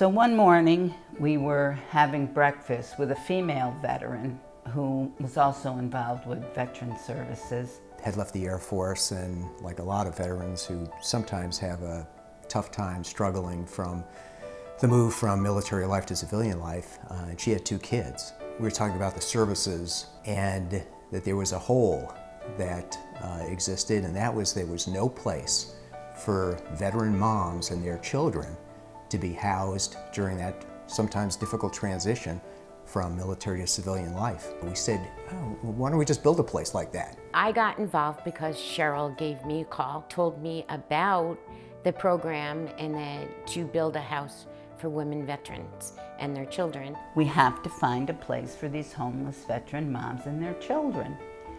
So one morning we were having breakfast with a female veteran who was also involved with Veteran Services. Had left the Air Force, and like a lot of veterans who sometimes have a tough time struggling from the move from military life to civilian life, and she had 2 kids. We were talking about the services and that there was a hole that existed, and that was there was no place for veteran moms and their children to be housed during that sometimes difficult transition from military to civilian life. We said, oh, why don't we just build a place like that? I got involved because Cheryl gave me a call, told me about the program and that to build a house for women veterans and their children. We have to find a place for these homeless veteran moms and their children.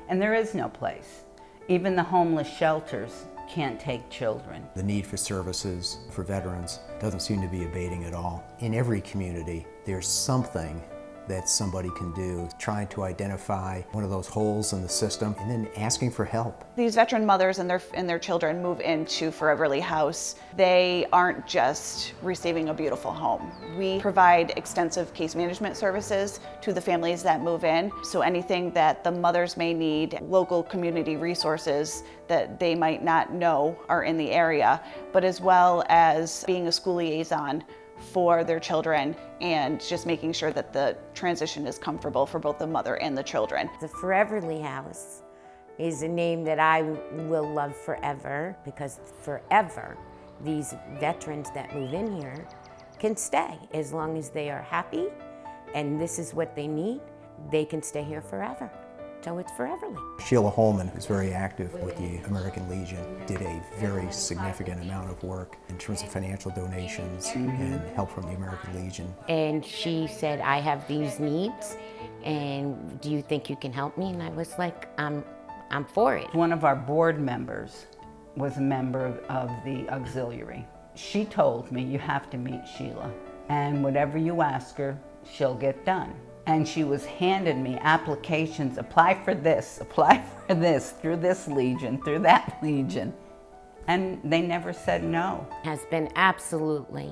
And there is no place. Even the homeless shelters can't take children. The need for services for veterans doesn't seem to be abating at all. In every community, there's something that somebody can do, trying to identify one of those holes in the system and then asking for help. These veteran mothers and their children move into Foreverly House. They aren't just receiving a beautiful home. We provide extensive case management services to the families that move in. So anything that the mothers may need, local community resources that they might not know are in the area, but as well as being a school liaison for their children and just making sure that the transition is comfortable for both the mother and the children. The Foreverly House is a name that I will love forever, because forever these veterans that move in here can stay as long as they are happy and this is what they need. They can stay here forever. So it's Foreverly. Sheila Holman, who's very active with the American Legion, did a very significant amount of work in terms of financial donations and help from the American Legion. And she said, I have these needs, and do you think you can help me? And I was like, I'm for it. One of our board members was a member of the auxiliary. She told me, you have to meet Sheila, and whatever you ask her, she'll get done. And she was handing me applications, apply for this, through this legion, through that legion. And they never said no. Has been absolutely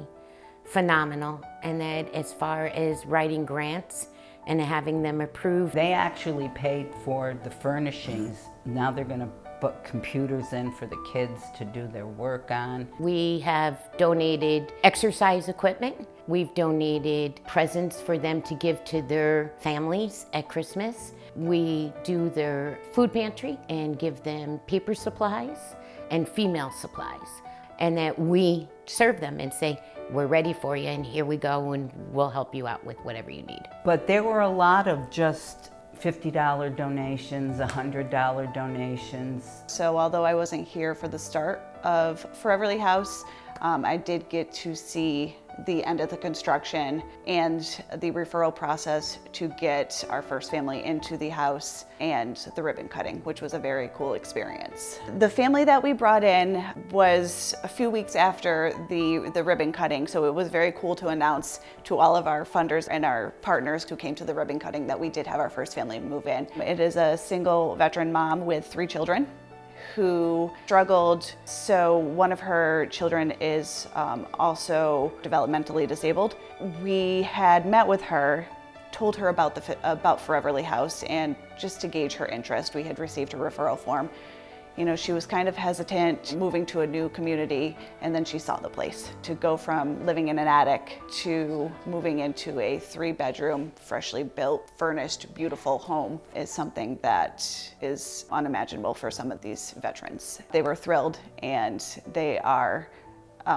phenomenal. And that as far as writing grants and having them approved. They actually paid for the furnishings. Now they're gonna put computers in for the kids to do their work on. We have donated exercise equipment. We've donated presents for them to give to their families at Christmas. We do their food pantry and give them paper supplies and female supplies. And that we serve them and say, we're ready for you and here we go and we'll help you out with whatever you need. But there were a lot of just $50 donations, $100 donations. So although I wasn't here for the start of Foreverly House, I did get to see the end of the construction and the referral process to get our first family into the house and the ribbon cutting, which was a very cool experience. The family that we brought in was a few weeks after the ribbon cutting, so it was very cool to announce to all of our funders and our partners who came to the ribbon cutting that we did have our first family move in. It is a single veteran mom with 3 children who struggled. So one of her children is also developmentally disabled. We had met with her, told her about Foreverly House, and just to gauge her interest, we had received a referral form. You know, she was kind of hesitant moving to a new community, and then she saw the place. To go from living in an attic to moving into a 3-bedroom, freshly built, furnished, beautiful home is something that is unimaginable for some of these veterans. They were thrilled, and they are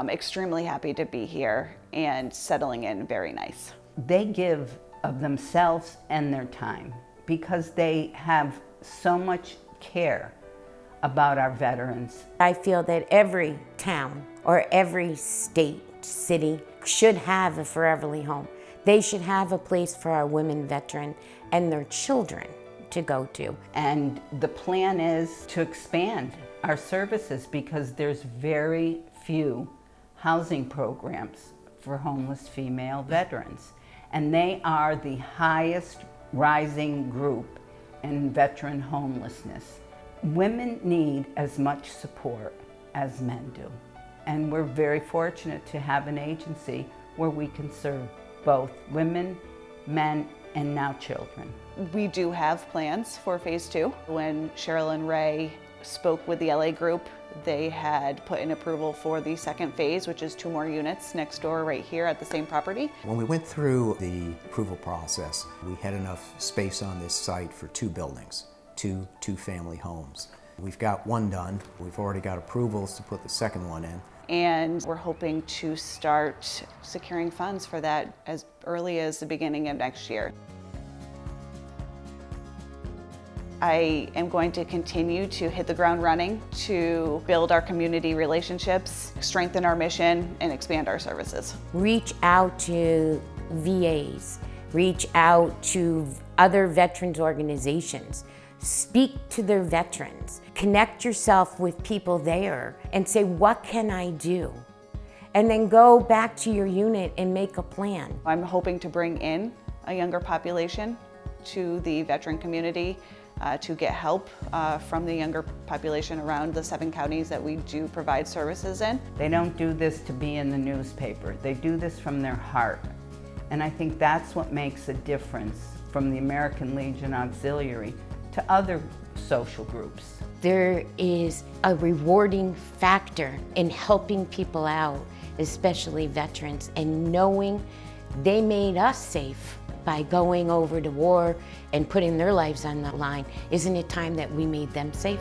extremely happy to be here and settling in very nice. They give of themselves and their time because they have so much care about our veterans. I feel that every town or every state, city should have a Foreverly home. They should have a place for our women veteran and their children to go to. And the plan is to expand our services because there's very few housing programs for homeless female veterans. And they are the highest rising group in veteran homelessness. Women need as much support as men do. And we're very fortunate to have an agency where we can serve both women, men, and now children. We do have plans for phase 2. When Cheryl and Ray spoke with the LA group, they had put in approval for the second phase, which is 2 more units next door right here at the same property. When we went through the approval process, we had enough space on this site for 2 buildings, two family homes. We've got 1 done. We've already got approvals to put the second one in. And we're hoping to start securing funds for that as early as the beginning of next year. I am going to continue to hit the ground running to build our community relationships, strengthen our mission, and expand our services. Reach out to VAs, reach out to other veterans organizations, speak to their veterans, connect yourself with people there and say, what can I do? And then go back to your unit and make a plan. I'm hoping to bring in a younger population to the veteran community to get help from the younger population around the 7 counties that we do provide services in. They don't do this to be in the newspaper. They do this from their heart. And I think that's what makes a difference from the American Legion Auxiliary to other social groups. There is a rewarding factor in helping people out, especially veterans, and knowing they made us safe by going over to war and putting their lives on the line. Isn't it time that we made them safe?